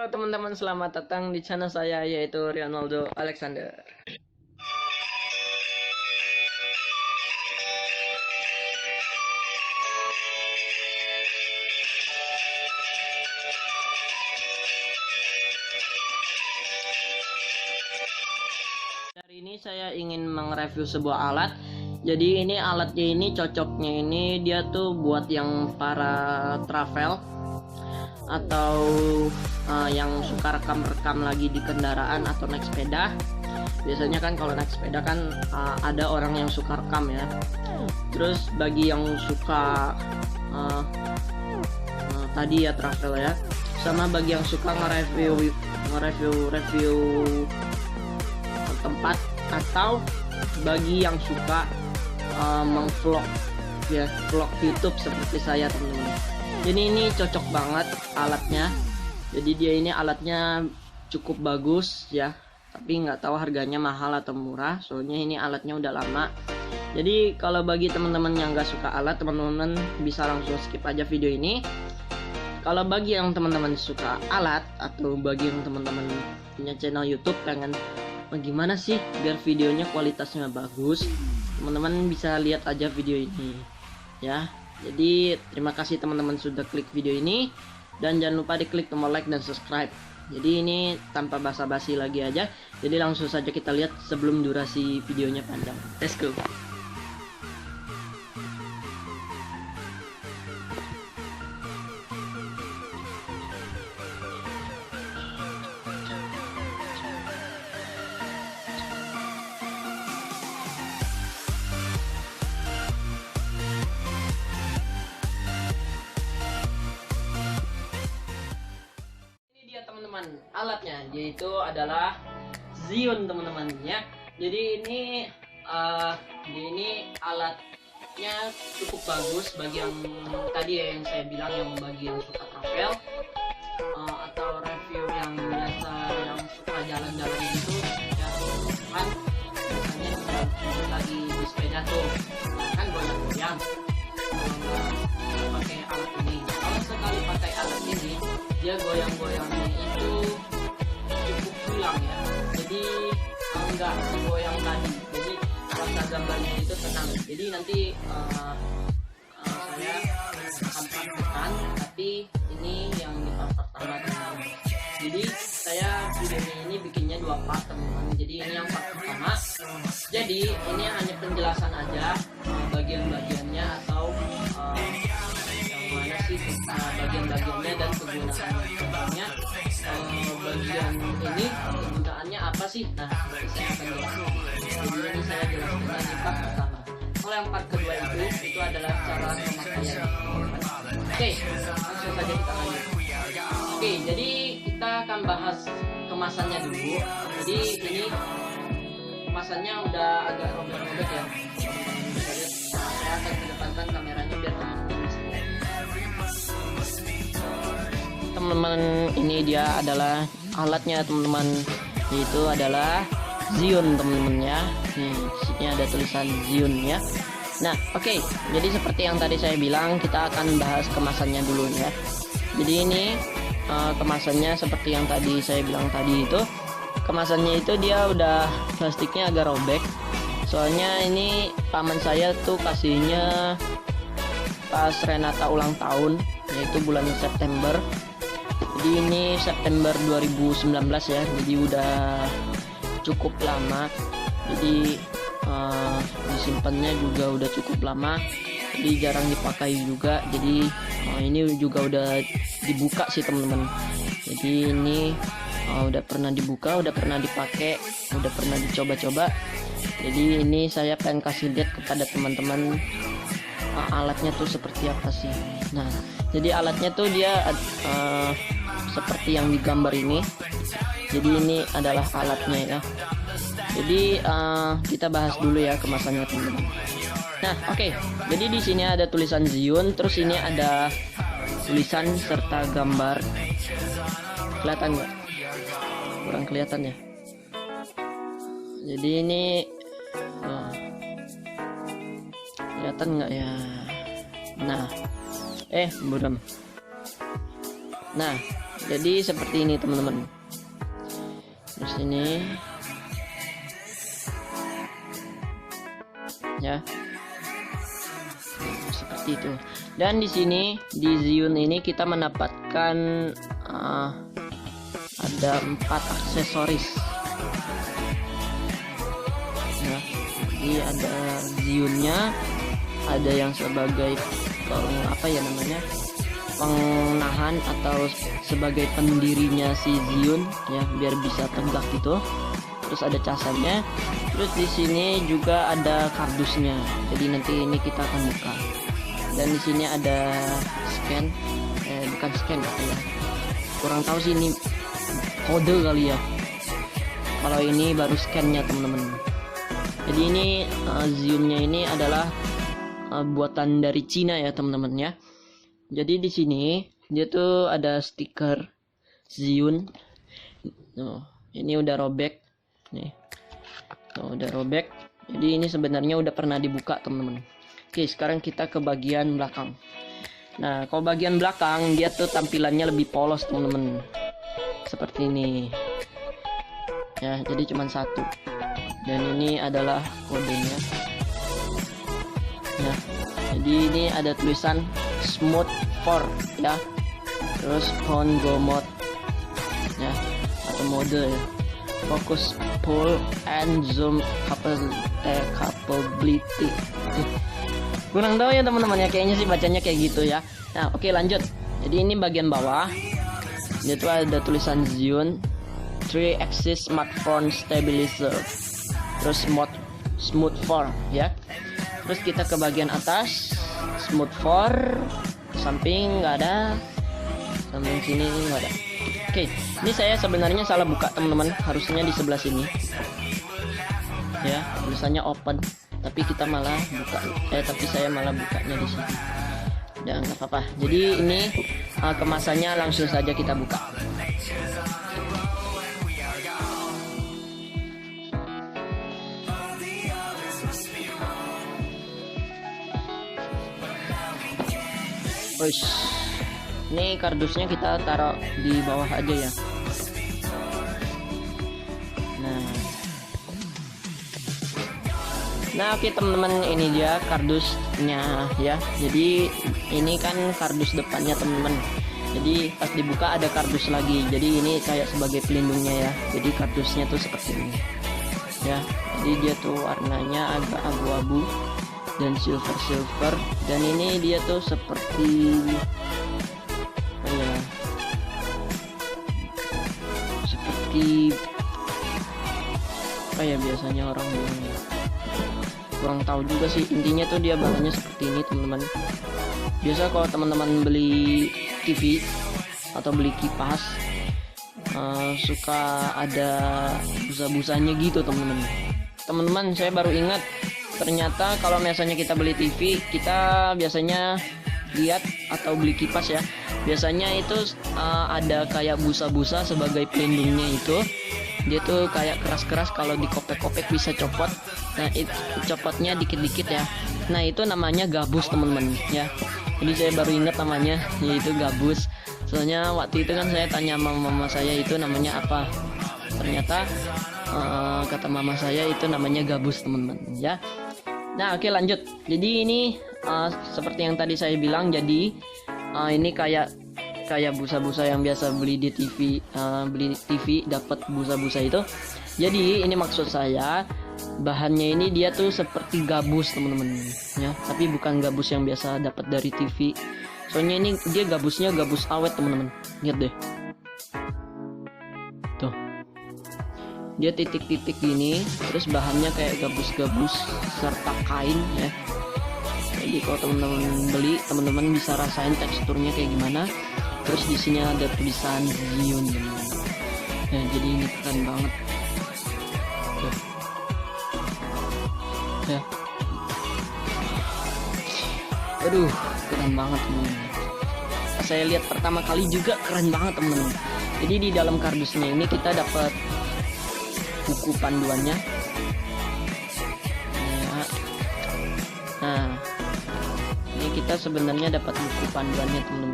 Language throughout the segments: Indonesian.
Halo teman-teman, selamat datang di channel saya yaitu Ronaldo Alexander. Hari ini saya ingin mereview sebuah alat. Jadi ini alatnya ini cocoknya ini dia tuh buat yang para travel atau yang suka rekam-rekam lagi di kendaraan atau naik sepeda. Biasanya kan kalau naik sepeda kan ada orang yang suka rekam ya. Terus bagi yang suka tadi ya travel ya, sama bagi yang suka nge-review tempat, atau bagi yang suka mengvlog ya, vlog YouTube seperti saya teman-teman. Jadi ini cocok banget alatnya. Jadi dia ini alatnya cukup bagus ya, tapi nggak tahu harganya mahal atau murah, soalnya ini alatnya udah lama. Jadi kalau bagi teman-teman yang nggak suka alat, teman-teman bisa langsung skip aja video ini. Kalau bagi yang teman-teman suka alat, atau bagi yang teman-teman punya channel YouTube pengen gimana sih biar videonya kualitasnya bagus, teman-teman bisa lihat aja video ini ya. Jadi terima kasih teman-teman sudah klik video ini, dan jangan lupa diklik tombol like dan subscribe. Jadi ini tanpa basa-basi lagi aja, jadi langsung saja kita lihat sebelum durasi videonya panjang. Let's go. Teman-teman, alatnya yaitu adalah Zhiyun teman-teman ya. Jadi ini alatnya cukup bagus bagi yang tadi ya, yang saya bilang, yang bagi yang suka travel atau review yang biasa, yang suka jalan-jalan gitu ya. Kan misalnya lagi di sepeda tuh kan goyang-goyang, pakai alat ini. Kalau sekali pakai alat ini, dia goyang-goyangnya itu cukup hilang ya. Jadi enggak segoyang tadi. Jadi rasa gambarnya itu tenang. Jadi nanti saya akan praktekkan, tapi ini yang di part pertama teman-teman. Jadi saya videonya ini bikinnya 2 part teman-teman. Jadi ini yang part pertama. Jadi ini hanya penjelasan aja bagian-bagiannya, atau bagian-bagiannya dan kegunaannya. Bagian ini kegunaannya apa sih? Nah, saya akan jelaskan. Jadi ini saya jelaskan di part pertama. Kalau yang part kedua itu adalah cara pemakaian. Oke, langsung saja kita lanjut. Oke, jadi kita akan bahas kemasannya dulu. Jadi ini kemasannya udah agak robek-robek ya. Saya akan kedepankan kameranya biar teman-teman, ini dia adalah alatnya teman-teman, itu adalah Zhiyun teman-teman ya. Nih, sini ada tulisan Zhiyun ya. Nah, oke. Jadi seperti yang tadi saya bilang, kita akan bahas kemasannya dulu ya. Jadi ini kemasannya seperti yang tadi saya bilang tadi itu. Kemasannya itu dia udah plastiknya agak robek. Soalnya ini paman saya tuh kasihnya pas Renata ulang tahun, yaitu bulan September. Jadi ini September 2019 ya, jadi udah cukup lama. Jadi disimpannya juga udah cukup lama, jadi jarang dipakai juga. Jadi ini juga udah dibuka sih teman-teman. Jadi ini udah pernah dibuka, udah pernah dipakai, udah pernah dicoba-coba. Jadi ini saya pengen kasih lihat kepada teman-teman alatnya tuh seperti apa sih. Nah, jadi alatnya tuh dia seperti yang digambar ini. Jadi ini adalah alatnya ya. Jadi kita bahas dulu ya kemasannya teman-teman. Nah, oke. Jadi di sini ada tulisan Zhiyun, terus ini ada tulisan serta gambar. Kelihatan nggak? Kurang kelihatan ya. Jadi ini kelihatan nggak ya? Nah, buram. Nah, Jadi seperti ini teman-teman. Terus ini ya seperti itu. Dan di sini di Zion ini kita mendapatkan ada 4 aksesoris ya. Jadi ada Zionnya, ada yang sebagai pengnahan atau sebagai pendirinya si Zion ya, biar bisa tegak gitu. Terus ada casannya. Terus di sini juga ada kardusnya. Jadi nanti ini kita akan buka. Dan di sini ada scan, bukan scan ya. Kurang tahu sih ini kode kali ya. Kalau ini baru scannya teman-teman. Jadi ini Zionnya ini adalah buatan dari Cina ya teman-teman ya. Jadi di sini dia tuh ada stiker Zion. Ini udah robek nih. Udah robek. Jadi ini sebenarnya udah pernah dibuka teman-teman. Oke, sekarang kita ke bagian belakang. Nah, kalau bagian belakang dia tuh tampilannya lebih polos teman-teman. Seperti ini. Ya, jadi cuma satu. Dan ini adalah kodenya. Ya. Jadi ini ada tulisan Smooth 4 ya. Terus Congo mode ya, atau mode ya. Focus, pull, and zoom capability. Kurang tahu ya teman-teman ya, kayaknya sih bacanya kayak gitu ya. Nah, oke lanjut. Jadi ini bagian bawah. Dia tuh ada tulisan Zion 3 axis smartphone stabilizer. Terus smooth 4 ya. Terus kita ke bagian atas, smooth 4, samping nggak ada, samping sini nggak ada. Oke, ini saya sebenarnya salah buka teman-teman, harusnya di sebelah sini ya, tulisannya open, tapi kita malah buka, tapi saya malah bukanya di sini. Dan nggak apa-apa. Jadi ini kemasannya langsung saja kita buka. Ini kardusnya kita taruh di bawah aja ya. Nah oke teman-teman, ini dia kardusnya ya. Jadi ini kan kardus depannya teman-teman. Jadi pas dibuka ada kardus lagi. Jadi ini kayak sebagai pelindungnya ya. Jadi kardusnya tuh seperti ini ya. Jadi dia tuh warnanya agak abu-abu dan silver. Dan ini dia tuh seperti apa ya biasanya orang bilang, kurang tahu juga sih, intinya tuh dia bahannya seperti ini teman-teman. Biasa kalau teman-teman beli TV atau beli kipas suka ada busa-busanya gitu teman-teman. Saya baru ingat, ternyata kalau misalnya kita beli TV, kita biasanya lihat atau beli kipas ya, biasanya itu ada kayak busa-busa sebagai pelindungnya. Itu dia tuh kayak keras-keras, kalau dikopek-kopek bisa copot. Nah itu copotnya dikit-dikit ya. Nah itu namanya gabus teman-teman ya. Jadi saya baru ingat namanya, yaitu gabus. Soalnya waktu itu kan saya tanya sama mama saya itu namanya apa. Ternyata kata mama saya itu namanya gabus teman-teman ya. Nah oke lanjut. Jadi ini seperti yang tadi saya bilang, jadi ini kayak busa-busa yang biasa beli di TV, beli TV dapat busa-busa itu. Jadi ini maksud saya, bahannya ini dia tuh seperti gabus teman-teman ya, tapi bukan gabus yang biasa dapat dari TV. Soalnya ini dia gabusnya gabus awet teman-teman. Lihat deh tuh, dia titik-titik gini, terus bahannya kayak gabus-gabus serta kain ya. Jadi kalau teman-teman beli, teman-teman bisa rasain teksturnya kayak gimana. Terus di sini ada tulisan Zion teman-teman. Nah, jadi ini keren banget. Tuh. Ya. Aduh, keren banget teman-teman. Saya lihat pertama kali juga keren banget teman-teman. Jadi di dalam kardusnya ini kita dapat buku panduannya. Ya. Nah, ini kita sebenarnya dapat buku panduannya teman-teman.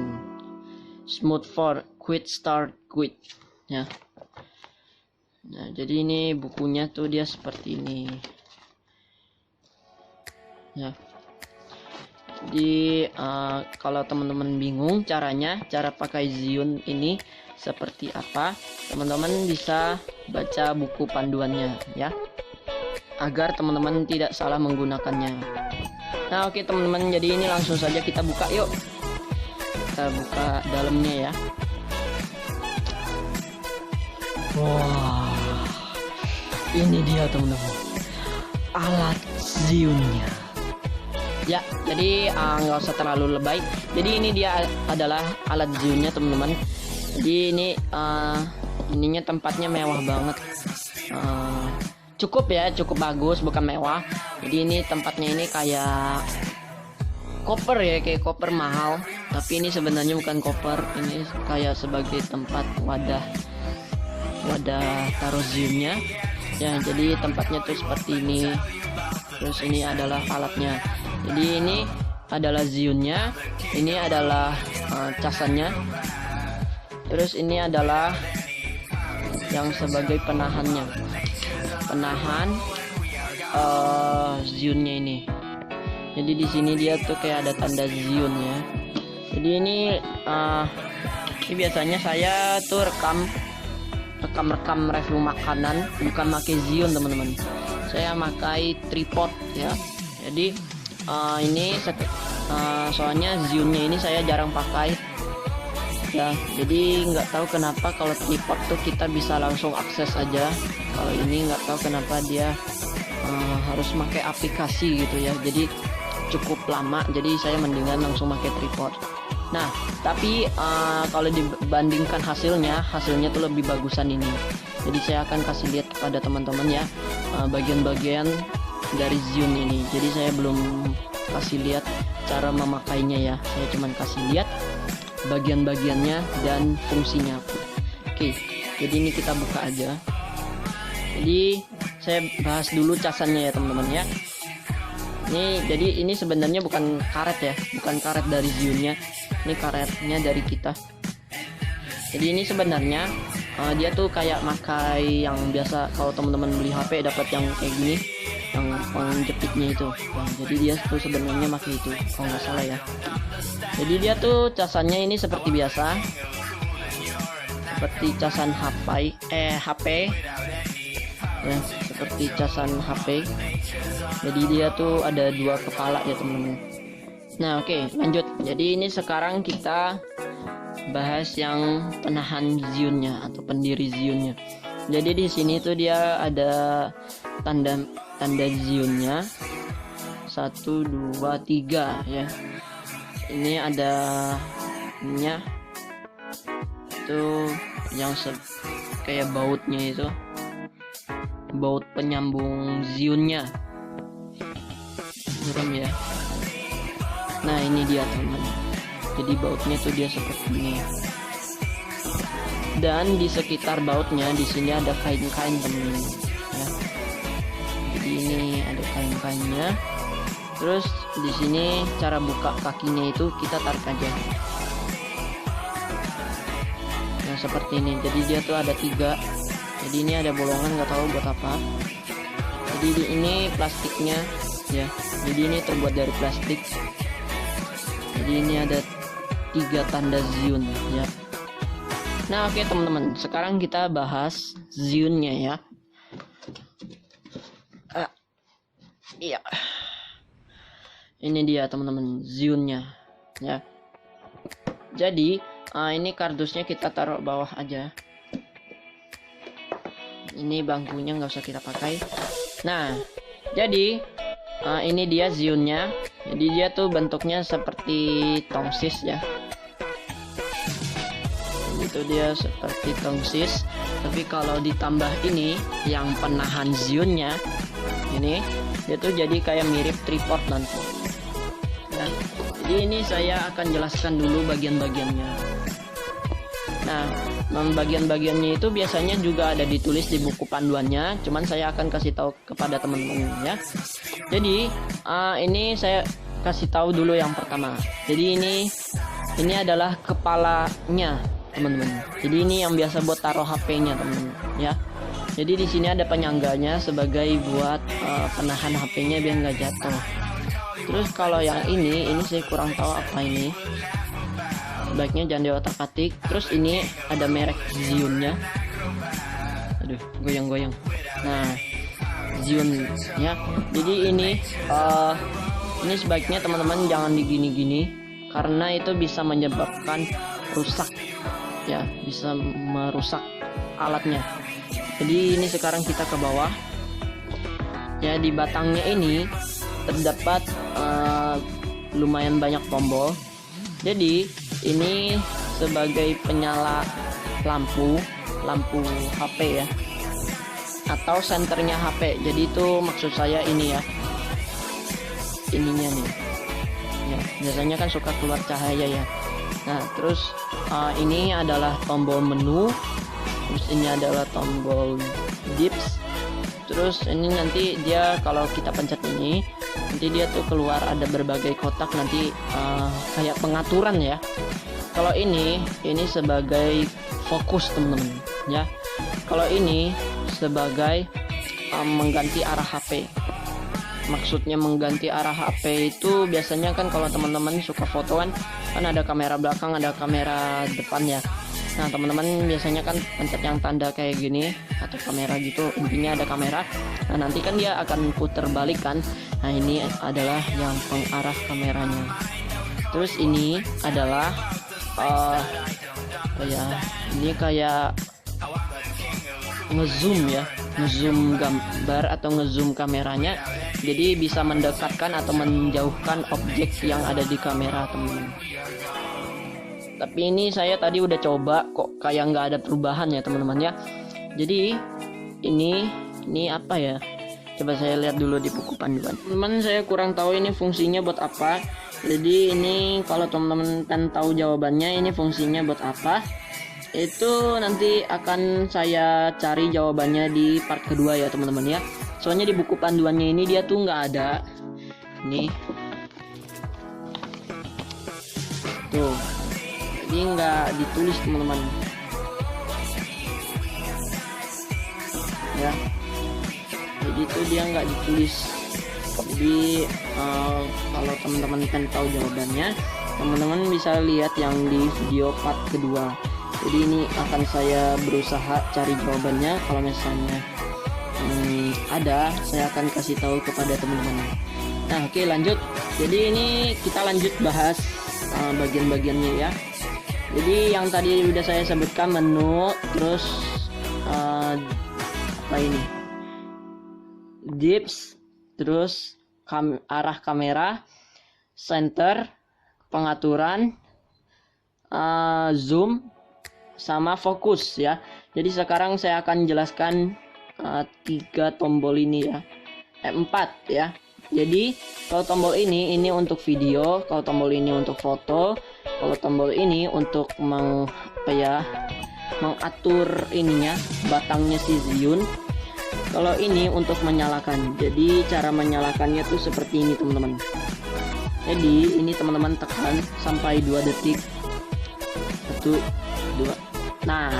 Smooth 4 quit start quit ya. Nah, jadi ini bukunya tuh dia seperti ini ya. Jadi kalau teman-teman bingung cara pakai Zion ini seperti apa, teman-teman bisa baca buku panduannya ya, agar teman-teman tidak salah menggunakannya. Nah, oke teman-teman, jadi ini langsung saja kita buka yuk. Kita buka dalamnya ya. Wah, ini dia teman-teman, alat Zionnya ya. Jadi nggak usah terlalu lebay. Jadi ini dia adalah alat Zionnya teman-teman. Jadi ini ininya tempatnya mewah banget. Cukup bagus, bukan mewah. Jadi ini tempatnya ini kayak koper ya, kayak koper mahal. Tapi ini sebenarnya bukan koper, ini kayak sebagai tempat wadah taruh Zionnya ya. Jadi tempatnya tuh seperti ini. Terus ini adalah alatnya. Jadi ini adalah Zionnya, ini adalah casannya. Terus ini adalah yang sebagai penahan Zionnya ini. Jadi di sini dia tuh kayak ada tanda Zion ya. Jadi ini biasanya saya tuh rekam review makanan, bukan pakai Zion teman-teman. Saya pakai tripod ya. Jadi ini soalnya Zionnya ini saya jarang pakai ya. Jadi nggak tahu kenapa kalau tripod tuh kita bisa langsung akses aja. Kalau ini nggak tahu kenapa dia harus pakai aplikasi gitu ya. Jadi cukup lama. Jadi saya mendingan langsung pakai tripod. Nah, tapi kalau dibandingkan hasilnya tuh lebih bagusan ini. Jadi saya akan kasih lihat kepada teman-teman ya bagian-bagian dari Zion ini. Jadi saya belum kasih lihat cara memakainya ya. Saya cuman kasih lihat bagian-bagiannya dan fungsinya. Oke, jadi ini kita buka aja. Jadi saya bahas dulu casannya ya teman-teman ya. Jadi ini sebenarnya bukan karet ya, bukan karet dari Zionnya. Ini karetnya dari kita. Jadi ini sebenarnya dia tuh kayak makai yang biasa kalau teman-teman beli HP dapat yang kayak gini, yang penjepitnya itu. Nah, jadi dia tuh sebenarnya pakai itu kalau nggak salah ya. Jadi dia tuh casannya ini seperti biasa, seperti casan HP ya, seperti casan HP. Jadi dia tuh ada dua kepala ya teman-teman. Nah, oke, lanjut. Jadi ini sekarang kita bahas yang penahan Zionnya atau pendiri Zionnya. Jadi di sini tuh dia ada tanda Zionnya 1, 2, 3 ya. Ini ada ininya tuh yang kayak bautnya itu, baut penyambung Zionnya. Serem ya. Nah, ini dia teman. Jadi bautnya tuh dia seperti ini. Dan di sekitar bautnya di sini ada kain-kain teman ya. Jadi ini ada kain-kainnya. Terus di sini cara buka kakinya itu kita tarik aja. Nah, seperti ini. Jadi dia tuh ada 3. Jadi ini ada bolongan, nggak tahu buat apa. Jadi ini plastiknya ya. Jadi ini terbuat dari plastik. Jadi ini ada 3 tanda Zion ya. Nah, oke teman-teman, sekarang kita bahas Zionnya ya. Iya. Ini dia teman-teman Zionnya ya. Jadi ini kardusnya kita taruh bawah aja. Ini bangkunya nggak usah kita pakai. Nah, jadi ini dia Zionnya. Jadi dia tuh bentuknya seperti tongsis ya. Itu dia seperti tongsis. Tapi kalau ditambah ini yang penahan Zionnya, ini dia tuh jadi kayak mirip tripod nanti. Ya. Jadi ini saya akan jelaskan dulu bagian-bagiannya. Nah, bagian-bagiannya itu biasanya juga ada ditulis di buku panduannya. Cuman saya akan kasih tahu kepada teman-teman ya. Jadi ini saya kasih tahu dulu yang pertama. Jadi ini adalah kepalanya teman-teman. Jadi ini yang biasa buat taruh HP-nya teman-teman ya. Jadi di sini ada penyangganya sebagai buat penahan HP-nya biar nggak jatuh. Terus kalau yang ini saya kurang tahu apa ini. Sebaiknya jangan diotak-atik. Terus ini ada merek Zhiyun-nya. Aduh, goyang-goyang. Nah, Zhiyun ya. Jadi ini sebaiknya teman-teman jangan digini-gini karena itu bisa menyebabkan rusak ya, bisa merusak alatnya. Jadi ini sekarang kita ke bawah ya. Di batangnya ini terdapat lumayan banyak tombol. Jadi ini sebagai penyala lampu HP ya, atau senternya HP. Jadi itu maksud saya ini ya, ininya nih ya, biasanya kan suka keluar cahaya ya. Nah terus ini adalah tombol menu, terus ini adalah tombol dips. Terus ini nanti dia kalau kita pencet ini nanti dia tuh keluar ada berbagai kotak nanti kayak pengaturan ya. Kalau ini sebagai fokus teman-teman ya. Kalau ini sebagai mengganti arah HP. Maksudnya mengganti arah HP itu biasanya kan kalau teman-teman suka foto kan ada kamera belakang, ada kamera depan ya. Nah teman-teman biasanya kan pencet yang tanda kayak gini atau kamera gitu, intinya ada kamera. Nah nanti kan dia akan putar balik kan. Nah ini adalah yang pengarah kameranya. Terus ini adalah ini kayak ngezoom ya, ngezoom gambar atau ngezoom kameranya. Jadi bisa mendekatkan atau menjauhkan objek yang ada di kamera teman-teman. Tapi ini saya tadi udah coba kok kayak nggak ada perubahan ya teman-teman ya. Jadi ini apa ya? Coba saya lihat dulu di buku panduan. Teman-teman saya kurang tahu ini fungsinya buat apa. Jadi ini kalau teman-teman kan tahu jawabannya ini fungsinya buat apa, itu nanti akan saya cari jawabannya di part kedua ya teman-teman ya. Soalnya di buku panduannya ini dia tuh nggak ada. Nih tuh, jadi nggak ditulis teman-teman ya. Jadi itu dia nggak ditulis. Jadi kalau teman-teman kan tahu jawabannya, teman-teman bisa lihat yang di video part kedua. Jadi ini akan saya berusaha cari jawabannya. Kalau misalnya ada, saya akan kasih tahu kepada teman-teman. Nah oke, lanjut. Jadi ini kita lanjut bahas bagian-bagiannya ya. Jadi yang tadi udah saya sebutkan menu, terus apa ini, dips, terus arah kamera, center, pengaturan, zoom, sama fokus ya. Jadi sekarang saya akan jelaskan 3 tombol ini ya, 4 ya. Jadi kalau tombol ini untuk video, kalau tombol ini untuk foto, kalau tombol ini untuk mengatur ininya, batangnya si Zhiyun. Kalau ini untuk menyalakan. Jadi cara menyalakannya tuh seperti ini teman-teman. Jadi ini teman-teman tekan sampai 2 detik. 1, 2. Nah,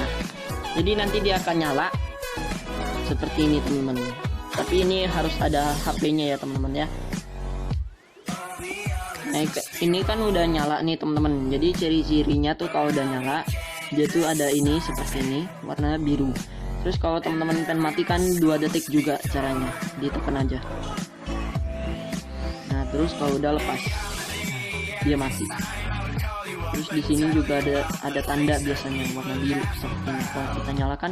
jadi nanti dia akan nyala seperti ini teman-teman. Tapi ini harus ada HP-nya ya teman-teman ya. Nah, ini kan udah nyala nih teman-teman. Jadi ciri-cirinya tuh kalau udah nyala, dia tuh ada ini seperti ini, warna biru. Terus kalau teman-teman pengen matikan 2 detik juga caranya, ditekan aja. Nah, terus kalau udah lepas, dia mati. Terus di sini juga ada tanda biasanya warna biru seperti ini. Kalau kita nyalakan,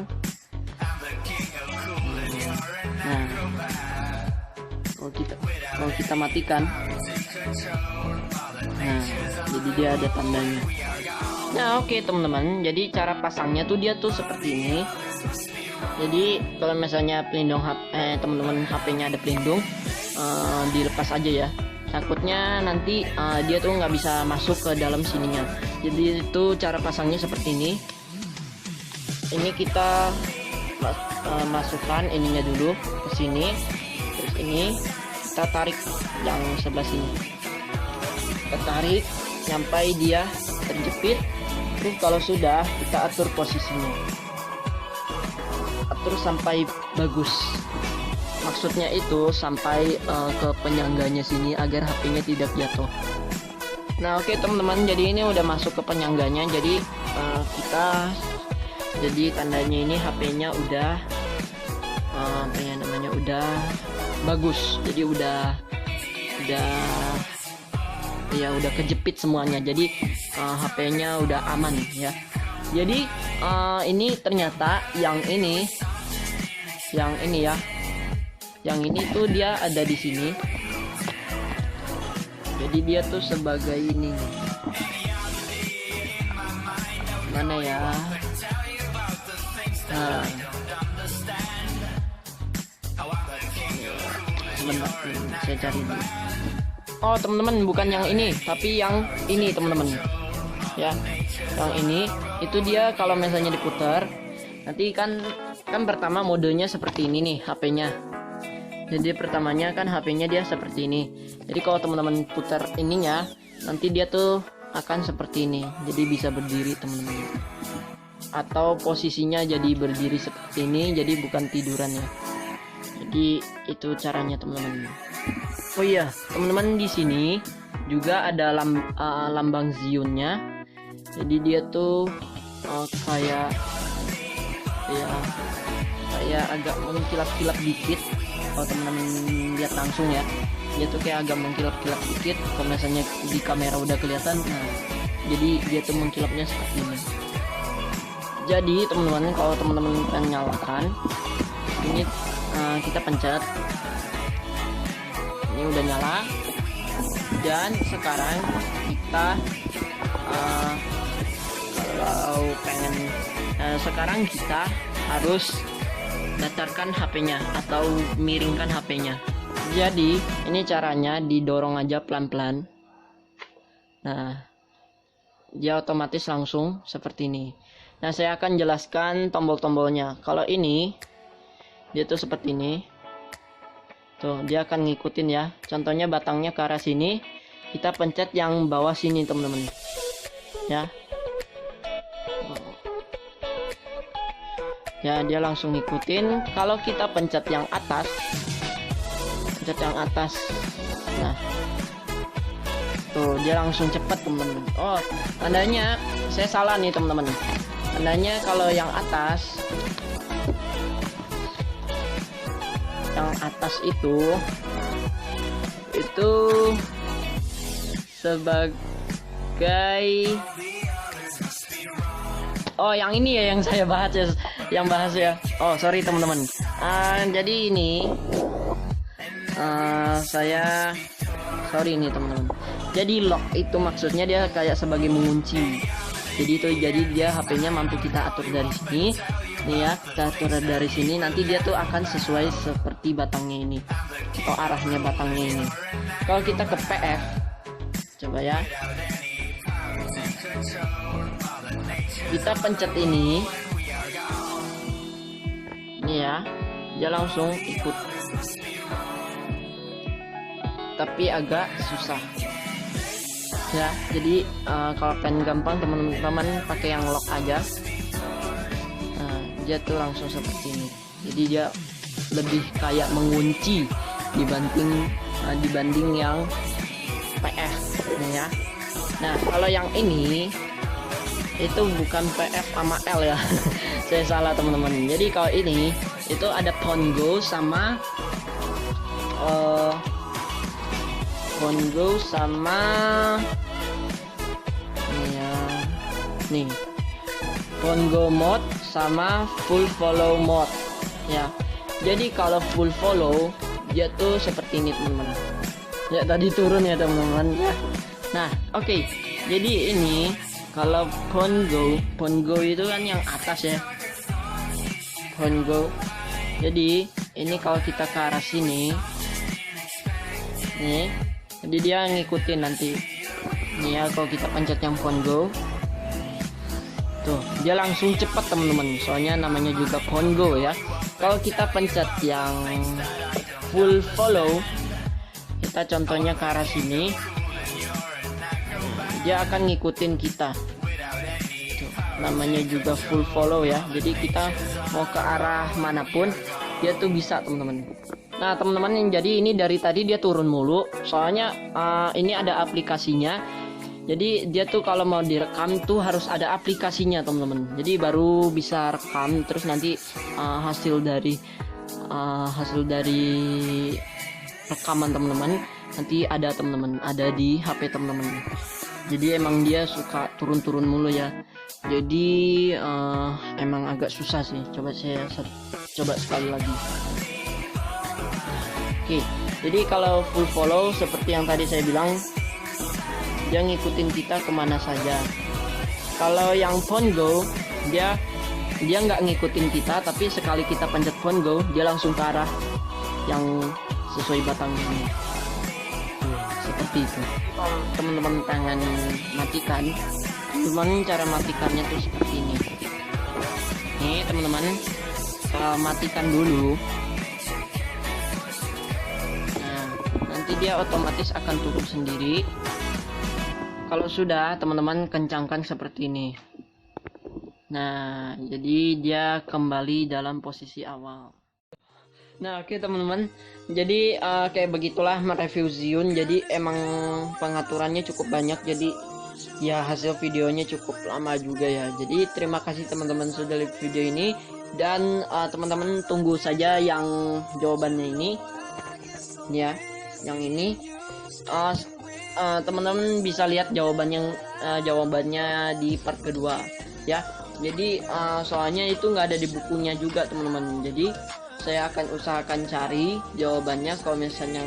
nah kalau kita matikan, nah jadi dia ada tandanya. Nah oke teman-teman, jadi cara pasangnya tuh dia tuh seperti ini. Jadi kalau misalnya pelindung teman-teman HP-nya ada pelindung, dilepas aja ya. Takutnya nanti dia tuh nggak bisa masuk ke dalam sininya. Jadi itu cara pasangnya seperti ini. Ini kita masukkan ininya dulu ke sini. Terus ini kita tarik yang sebelah sini. Kita tarik sampai dia terjepit. Kalau sudah, kita atur posisinya, atur sampai bagus. Maksudnya itu sampai ke penyangganya sini agar HP-nya tidak jatuh. Nah oke teman-teman, jadi ini udah masuk ke penyangganya. Jadi jadi tandanya ini HP-nya udah apa ya namanya, udah bagus. Jadi udah kejepit semuanya. Jadi HP-nya udah aman ya. Jadi ini ternyata yang ini ya, yang ini tuh dia ada di sini. Jadi dia tuh sebagai ini, mana ya, nah sebentar, saya cari dulu. Oh teman-teman, bukan yang ini, tapi yang ini teman-teman ya. Yang ini itu dia kalau misalnya diputar nanti kan pertama modenya seperti ini nih HP-nya. Jadi pertamanya kan HP-nya dia seperti ini. Jadi kalau teman-teman putar ininya, nanti dia tuh akan seperti ini. Jadi bisa berdiri teman-teman. Atau posisinya jadi berdiri seperti ini, jadi bukan tiduran ya. Jadi itu caranya teman-teman. Oh iya, teman-teman, di sini juga ada lambang Zionnya. Jadi dia tuh kayak agak mengkilap-kilap dikit. Kalau teman-teman lihat langsung ya, dia tuh kayak agak mengkilap-kilap dikit. Kalau misalnya di kamera udah kelihatan, nah jadi dia tuh mengkilapnya seperti ini. Jadi teman-teman, kalau teman-teman pengen nyalakan ini, kita pencet, ini udah nyala. Dan sekarang kita kalau pengen sekarang kita harus datarkan HP-nya atau miringkan HP-nya. Jadi ini caranya, didorong aja pelan-pelan. Nah dia otomatis langsung seperti ini. Nah saya akan jelaskan tombol-tombolnya. Kalau ini dia tuh seperti ini tuh, dia akan ngikutin ya. Contohnya batangnya ke arah sini, kita pencet yang bawah sini teman-teman ya. Ya dia langsung ngikutin. Kalau kita pencet yang atas, nah tuh dia langsung cepet teman-teman. Oh tandanya saya salah nih teman-teman. Tandanya kalau yang atas itu sebagai, oh yang ini ya yang saya bahas ya, oh sorry teman-teman. Jadi ini saya sorry nih teman-teman. Jadi lock itu maksudnya dia kayak sebagai mengunci. Jadi dia HP-nya mampu kita atur dari sini nih ya, kita atur dari sini, nanti dia tuh akan sesuai seperti batangnya ini atau arahnya batangnya ini. Kalau kita ke PF, coba ya, kita pencet ini ya, dia langsung ikut, tapi agak susah ya. Jadi kalau pengen gampang teman-teman pakai yang lock aja. Nah dia tuh langsung seperti ini. Jadi dia lebih kayak mengunci dibanding yang PF ya. Nah kalau yang ini itu bukan PF sama L ya. Saya salah teman-teman. Jadi kalau ini itu ada Pongo sama nih Pongo mode sama full follow mode ya. Jadi kalau full follow dia tuh seperti ini teman-teman ya, tadi turun ya teman-teman ya. Nah oke, jadi ini kalau Pongo itu kan yang atas ya, Pongo. Jadi ini kalau kita ke arah sini nih, jadi dia ngikutin nanti nih ya. Kalau kita pencet yang Pongo tuh, dia langsung cepat teman-teman, soalnya namanya juga Pongo ya. Kalau kita pencet yang full follow, kita contohnya ke arah sini, dia akan ngikutin kita namanya juga full follow ya. Jadi kita mau ke arah manapun dia tuh bisa teman-teman. Nah teman-teman, jadi ini dari tadi dia turun mulu, soalnya ini ada aplikasinya. Jadi dia tuh kalau mau direkam tuh harus ada aplikasinya teman-teman. Jadi baru bisa rekam, terus nanti hasil dari rekaman teman-teman nanti ada teman-teman, ada di HP teman-teman. Jadi emang dia suka turun-turun mulu ya. Jadi emang agak susah sih. Coba saya coba sekali lagi. Oke, jadi kalau full follow seperti yang tadi saya bilang, dia ngikutin kita kemana saja. Kalau yang phone go, dia nggak ngikutin kita, tapi sekali kita pencet phone go, dia langsung ke arah yang sesuai batangnya. Seperti itu. Kalau teman-teman pengen matikan, teman-teman cara matikannya tuh seperti ini. Nih teman-teman, matikan dulu. Nah, nanti dia otomatis akan turun sendiri. Kalau sudah, teman-teman kencangkan seperti ini. Nah, jadi dia kembali dalam posisi awal. Nah, oke teman-teman. Jadi kayak begitulah mereview Ziyun. Jadi emang pengaturannya cukup banyak. Jadi ya hasil videonya cukup lama juga ya. Jadi terima kasih teman-teman sudah lihat video ini. Dan teman-teman tunggu saja yang jawabannya ini. Ya, yang ini. Teman-teman bisa lihat jawabannya di part kedua ya. Jadi soalnya itu nggak ada di bukunya juga teman-teman. Jadi saya akan usahakan cari jawabannya. Kalau misalnya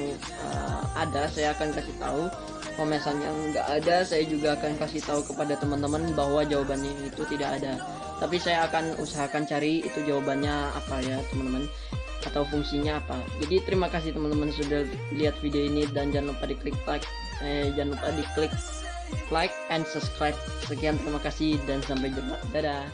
ada, saya akan kasih tahu. Kalau misalnya nggak ada, saya juga akan kasih tahu kepada teman-teman bahwa jawabannya itu tidak ada. Tapi saya akan usahakan cari itu jawabannya apa ya teman-teman, atau fungsinya apa. Jadi terima kasih teman-teman sudah lihat video ini, dan jangan lupa diklik like and subscribe. Sekian, terima kasih dan sampai jumpa. Dadah.